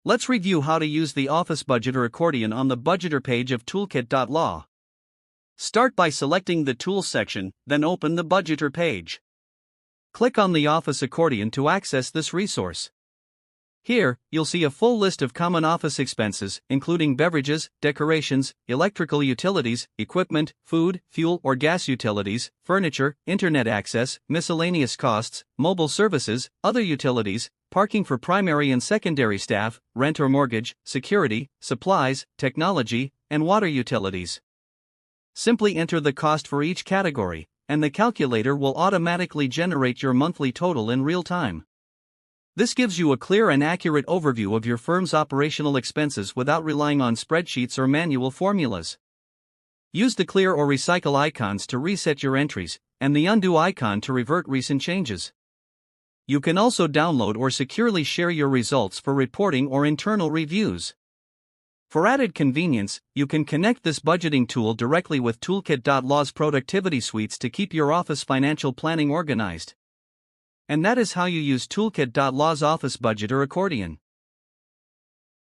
Let's review how to use the Office Budgeter accordion on the Budgeter page of Toolkit.law. Start by selecting the Tools section, then open the Budgeter page. Click on the Office accordion to access this resource. Here, you'll see a full list of common office expenses, including beverages, decorations, electrical utilities, equipment, food, fuel or gas utilities, furniture, internet access, miscellaneous costs, mobile services, other utilities, parking for primary and secondary staff, rent or mortgage, security, supplies, technology, and water utilities. Simply enter the cost for each category, and the calculator will automatically generate your monthly total in real time. This gives you a clear and accurate overview of your firm's operational expenses without relying on spreadsheets or manual formulas. Use the clear or recycle icons to reset your entries, and the undo icon to revert recent changes. You can also download or securely share your results for reporting or internal reviews. For added convenience, you can connect this budgeting tool directly with Toolkit.law's productivity suites to keep your office financial planning organized. And that is how you use Toolkit.law's Office Budgeter accordion.